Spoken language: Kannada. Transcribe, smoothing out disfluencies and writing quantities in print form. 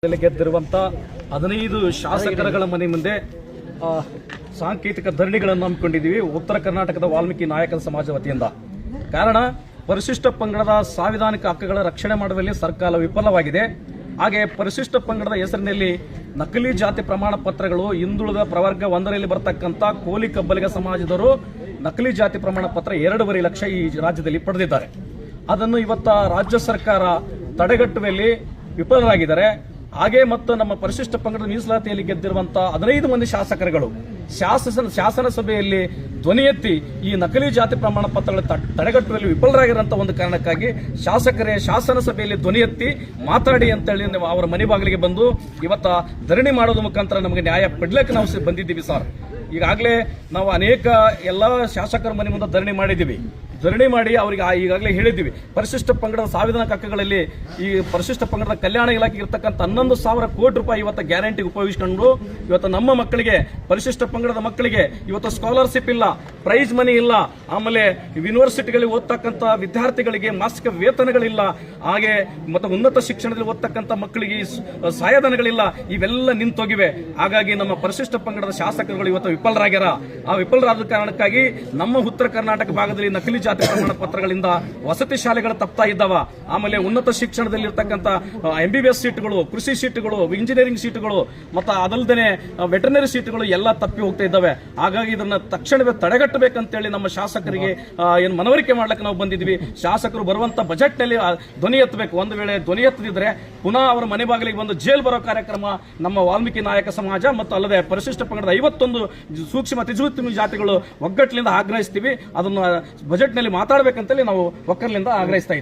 ಗೆದ್ದಿರುವಂತ 15 ಶಾಸಕರುಗಳ ಮನೆ ಮುಂದೆ ಸಾಂಕೇತಿಕ ಧರಣಿಗಳನ್ನು ಹಮ್ಮಿಕೊಂಡಿದ್ದೀವಿ ಉತ್ತರ ಕರ್ನಾಟಕದ ವಾಲ್ಮೀಕಿ ನಾಯಕರ ಸಮಾಜ ವತಿಯಿಂದ. ಕಾರಣ ಪರಿಶಿಷ್ಟ ಪಂಗಡದ ಸಾಂವಿಧಾನಿಕ ಹಕ್ಕುಗಳ ರಕ್ಷಣೆ ಮಾಡುವಲ್ಲಿ ಸರ್ಕಾರ ವಿಫಲವಾಗಿದೆ. ಹಾಗೆ ಪರಿಶಿಷ್ಟ ಪಂಗಡದ ಹೆಸರಿನಲ್ಲಿ ನಕಲಿ ಜಾತಿ ಪ್ರಮಾಣ ಪತ್ರಗಳು ಹಿಂದುಳಿದ ಪ್ರವರ್ಗ 1ರಲ್ಲಿ ಬರತಕ್ಕಂತ ಕೋಲಿ ಕಬ್ಬಲಿಗ ಸಮಾಜದವರು ನಕಲಿ ಜಾತಿ ಪ್ರಮಾಣ ಪತ್ರ 2.5 ಲಕ್ಷ ಈ ರಾಜ್ಯದಲ್ಲಿ ಪಡೆದಿದ್ದಾರೆ. ಅದನ್ನು ಇವತ್ತ ರಾಜ್ಯ ಸರ್ಕಾರ ತಡೆಗಟ್ಟುವಲ್ಲಿ ವಿಫಲರಾಗಿದ್ದಾರೆ. ಹಾಗೆ ಮತ್ತು ನಮ್ಮ ಪರಿಶಿಷ್ಟ ಪಂಗಡದ ಮೀಸಲಾತಿಯಲ್ಲಿ ಗೆದ್ದಿರುವಂತಹ 15 ಮಂದಿ ಶಾಸಕರುಗಳು ಶಾಸನ ಸಭೆಯಲ್ಲಿ ಧ್ವನಿ ಎತ್ತಿ ಈ ನಕಲಿ ಜಾತಿ ಪ್ರಮಾಣ ಪತ್ರಗಳ ತಡೆಗಟ್ಟುವಲ್ಲಿ ವಿಫಲರಾಗಿರುವಂತಹ ಒಂದು ಕಾರಣಕ್ಕಾಗಿ ಶಾಸಕರೇ ಶಾಸನ ಸಭೆಯಲ್ಲಿ ಧ್ವನಿ ಎತ್ತಿ ಮಾತಾಡಿ ಅಂತೇಳಿ ಅವರ ಮನೆ ಬಾಗಿಲಿಗೆ ಬಂದು ಇವತ್ತ ಧರಣಿ ಮಾಡೋದ್ರ ಮುಖಾಂತರ ನಮಗೆ ನ್ಯಾಯ ಪಡ್ಲಿಕ್ಕೆ ನಾವು ಬಂದಿದ್ದೀವಿ ಸರ್. ಈಗಾಗಲೇ ನಾವು ಅನೇಕ ಎಲ್ಲ ಶಾಸಕರ ಮನೆ ಮುಂದೆ ಧರಣಿ ಮಾಡಿ ಅವರಿಗೆ ಈಗಾಗಲೇ ಹೇಳಿದ್ದೀವಿ. ಪರಿಶಿಷ್ಟ ಪಂಗಡದ ಸಾಂವಿಧಾನಿಕ ಹಕ್ಕುಗಳಲ್ಲಿ ಈ ಪರಿಶಿಷ್ಟ ಪಂಗಡದ ಕಲ್ಯಾಣ ಇಲಾಖೆಗೆ ಇರತಕ್ಕಂಥ 11,000 ಕೋಟಿ ರೂಪಾಯಿ ಇವತ್ತು ಗ್ಯಾರಂಟಿಗೆ ಉಪಯೋಗಿಸಿಕೊಂಡು ಇವತ್ತು ನಮ್ಮ ಮಕ್ಕಳಿಗೆ ಪರಿಶಿಷ್ಟ ಪಂಗಡದ ಮಕ್ಕಳಿಗೆ ಇವತ್ತು ಸ್ಕಾಲರ್ಶಿಪ್ ಇಲ್ಲ, ಪ್ರೈಸ್ ಮನಿ ಇಲ್ಲ, ಆಮೇಲೆ ಯೂನಿವರ್ಸಿಟಿಗಳಿಗೆ ಓದ್ತಕ್ಕಂಥ ವಿದ್ಯಾರ್ಥಿಗಳಿಗೆ ಮಾಸಿಕ ವೇತನಗಳಿಲ್ಲ, ಹಾಗೆ ಮತ್ತು ಉನ್ನತ ಶಿಕ್ಷಣದಲ್ಲಿ ಓದ್ತಕ್ಕಂಥ ಮಕ್ಕಳಿಗೆ ಸಹಾಯಧನಗಳಿಲ್ಲ, ಇವೆಲ್ಲ ನಿಂತೋಗಿವೆ. ಹಾಗಾಗಿ ನಮ್ಮ ಪರಿಶಿಷ್ಟ ಪಂಗಡದ ಶಾಸಕರುಗಳು ಇವತ್ತು ವಿಫಲರಾಗ್ಯಾರ. ಆ ವಿಫಲರಾದ ಕಾರಣಕ್ಕಾಗಿ ನಮ್ಮ ಉತ್ತರ ಕರ್ನಾಟಕ ಭಾಗದಲ್ಲಿ ನಕಲಿ ಜಾತಿ ಪ್ರಮಾಣ ಪತ್ರಗಳಿಂದ ವಸತಿ ಶಾಲೆಗಳು ತಪ್ತಾ ಇದ್ದಾವ. ಆಮೇಲೆ ಉನ್ನತ ಶಿಕ್ಷಣದಲ್ಲಿ ಇರತಕ್ಕಂಥ MBBS ಸೀಟ್ಗಳು, ಕೃಷಿ ಸೀಟುಗಳು, ಇಂಜಿನಿಯರಿಂಗ್ ಸೀಟುಗಳು ಮತ್ತು ಅದಲ್ಲದೆ ವೆಟರ್ನರಿ ಸೀಟುಗಳು ಎಲ್ಲ ತಪ್ಪಿ ಹೋಗ್ತಾ ಇದ್ದಾವೆ. ಹಾಗಾಗಿ ಇದನ್ನ ತಕ್ಷಣವೇ ತಡೆಗಟ್ಟಬೇಕಂತೇಳಿ ನಮ್ಮ ಶಾಸಕರಿಗೆ ಏನು ಮನವರಿಕೆ ಮಾಡ್ಲಿಕ್ಕೆ ನಾವು ಬಂದಿದ್ವಿ. ಶಾಸಕರು ಬರುವಂತ ಬಜೆಟ್ ನಲ್ಲಿ ಧ್ವನಿ ಎತ್ತಬೇಕು. ಒಂದು ವೇಳೆ ಧ್ವನಿ ಎತ್ತದಿದ್ರೆ ಪುನಃ ಅವರ ಮನೆ ಬಾಗಿಲಿಗೆ ಬಂದು ಜೈಲ್ ಬರೋ ಕಾರ್ಯಕ್ರಮ ನಮ್ಮ ವಾಲ್ಮೀಕಿ ನಾಯಕ ಸಮಾಜ ಮತ್ತು ಅಲ್ಲದೆ ಪರಿಶಿಷ್ಟ ಪಂಗಡದ 51 ಸೂಕ್ಷ್ಮ ತಿಜುತ್ತಿ ಜಾತಿಗಳು ಒಗ್ಗಟ್ಟಿನಿಂದ ಆಗ್ರಹಿಸ್ತೀವಿ. ಅದನ್ನು ಬಜೆಟ್ ನಲ್ಲಿ ಮಾತಾಡಬೇಕಂತೇಳಿ ನಾವು ಒಕ್ಕಲಿಂದ ಆಗ್ರಹಿಸ್ತಾ ಇದ್ದೀವಿ.